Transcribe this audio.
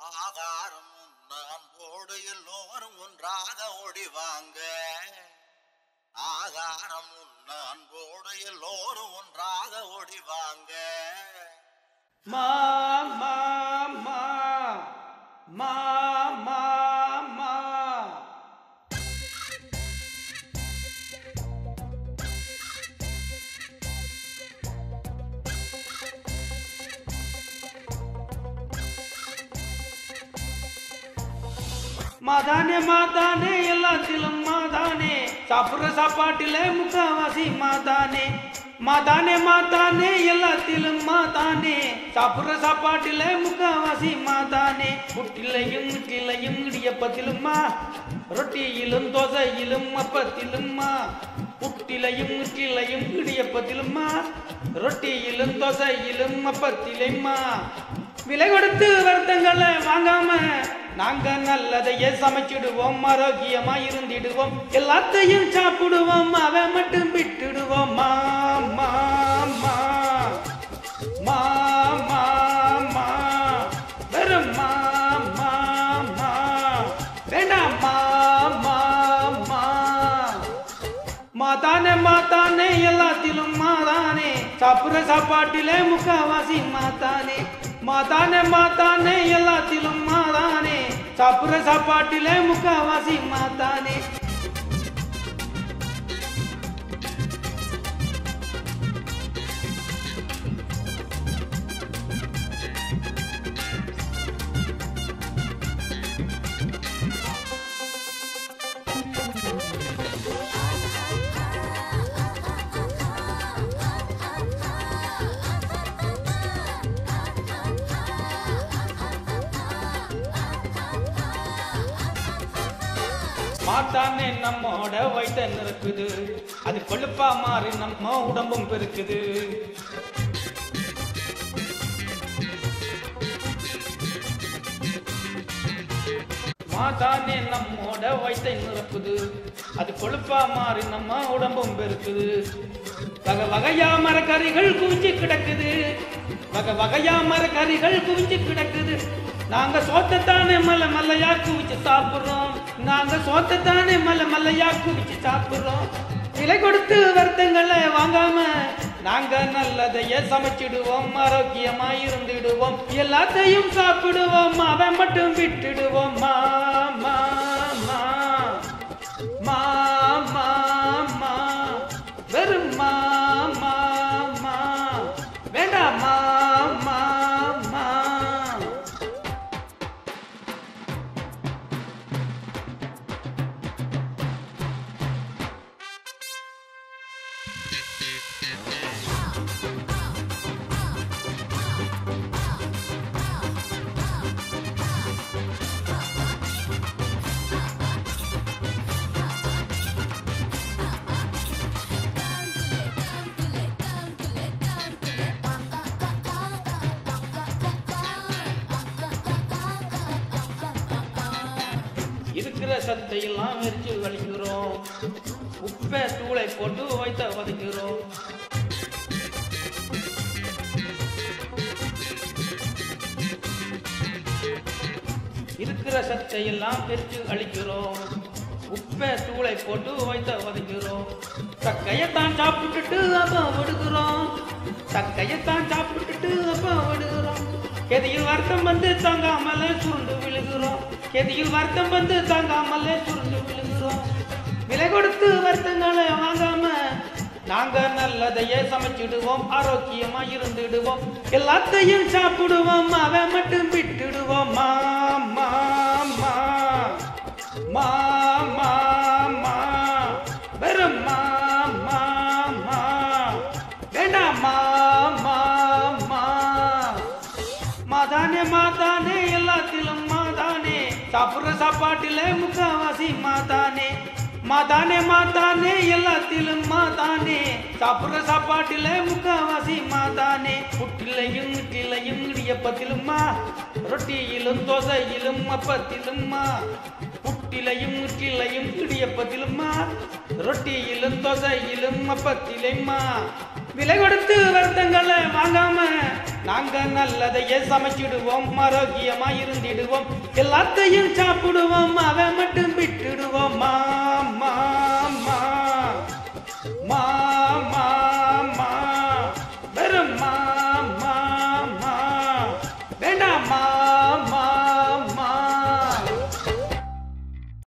ஆகாரம் அன்போடு எல்லோரும் ஒன்றாக ஓடிவாங்க. ஆகாரம் அன்போடு எல்லோரும் ஒன்றாக ஓடிவாங்க. மா மா மா மா மா மா மாதானே மாதானே எல்லாத்திலும் மாதானே சாப்பிடுற சாப்பாட்டில முக்காவாசி மாதானே. மாதானே மாதானே எல்லாத்திலும் மாதானே சாப்பிடுற சாப்பாட்டில முக்காவாசி மாதானே. புட்டிலையும் முட்டிலையும் இடியப்பத்திலும்மா ரொட்டியிலும் தோசையிலும் அப்பத்திலும்மா. புட்டிலையும் முட்டிலையும் இடியப்பத்திலும்மா ரொட்டியிலும் தோசையிலும் அப்பத்திலும்மா. விலை கொடுத்து வருத்தங்களை வாங்காம நாங்க நல்லதையே சமைச்சிடுவோம், ஆரோக்கியமா இருந்திடுவோம், எல்லாத்தையும் சாப்பிடுவோம், அவன் மட்டும் விட்டுடுவோம். மா மா மா மா மா மா வெறும் மா மா மா வேண்டாம் மா மா மா. மாதானே மாதானே எல்லாத்திலும் மாதானே சாப்பிடுற சாப்பாட்டிலே முக்காவாசி மாதானே. மாதானே மாதானே எல்லாத்திலும் மாதானே சாப்பிடுற சாப்பாட்டிலே முக்காவாசி மாதானே. மாதானே நம்மோட வயிற்ற நிரப்புது, அது கொழுப்பா மாறி நம்ம உடம்பும் பெருக்குது. மாதானே நம்மோட வயிற்ற நிரப்புது, அது கொழுப்பா மாறி நம்ம உடம்பும் பெருக்குது. வகை வகையா மரக்கறிகள் குவிஞ்சு கிடக்குது, வகை வகையா மரக்கறிகள் குவிஞ்சு கிடக்குது. நாங்க சோத்தத்தானே மலை மலையா குவிச்சு சாப்பிடுறோம், நாங்க சோத்தத்தானே மலை மலையா குவிச்சு சாப்பிடுறோம். விலை கொடுத்து வருத்தங்களை வாங்காம நாங்க நல்லதையே சமைச்சிடுவோம், ஆரோக்கியமா இருந்திடுவோம், எல்லாத்தையும் சாப்பிடுவோம், அவன் மட்டும் விட்டுடுவோம். மா மா மா மா மா மா வெறும் மா மா மா வேண்டாம் மா மா மா. இருக்கிற சத்தையெல்லாம் எரிச்சு வலிக்கிறோம், உப்பை தூளை போட்டு வைத்த வதக்கிறோம். இருக்கிற சத்தையெல்லாம் எரிச்சு அழிக்கிறோம், உப்பை தூளை போட்டு வைத்த வதக்கிறோம். சக்கையத்தான் சாப்பிட்டுட்டு அப்ப விடுகிறோம், சக்கையத்தான் சாப்பிட்டுட்டு அப்ப விடுகிறோம். கெதியில் வருத்தம் வந்து தாங்காமலே சுருண்டு விழுகிறோம், கெதியில் வருத்தம் வந்து தாங்காமலே சுருண்டு விழுகிறோம். விலை கொடுத்து வருத்தங்களை வாங்காம நாங்க நல்லதையே சமைச்சிடுவோம், ஆரோக்கியமா இருந்திடுவோம், எல்லாத்தையும் சாப்பிடுவோம், அவன் மட்டும் விட்டுடுவோம். மா மா மா மா மா மா வெறும் மா மா மா வேண்டாம் மா மா மா. மாதானே மாதானே எல்லாத்திலும் மாதானே சாப்பிடுற சாப்பாட்டில முக்காவாசி மாதானே. மாதானே மாதானே எல்லாத்திலும் மாதானே சாப்பிடுற சாப்பாட்டில முக்காவாசி மாதானே. புட்டிலையும் முட்டிலையும் இடியப்பத்திலும்மா ரொட்டியிலும் தோசையிலும் அப்பத்திலும்மா. புட்டிலையும் முட்டிலையும் இடியப்பத்திலும்மா ரொட்டியிலும் தோசையிலும் அப்பத்திலும்மா. விலை கொடுத்து வருத்தங்களை வாங்காம நாங்க நல்லதையே சமைச்சிடுவோம், ஆரோக்கியமா இருந்திடுவோம், எல்லாத்தையும் சாப்பிடுவோம் அவன் மட்டும்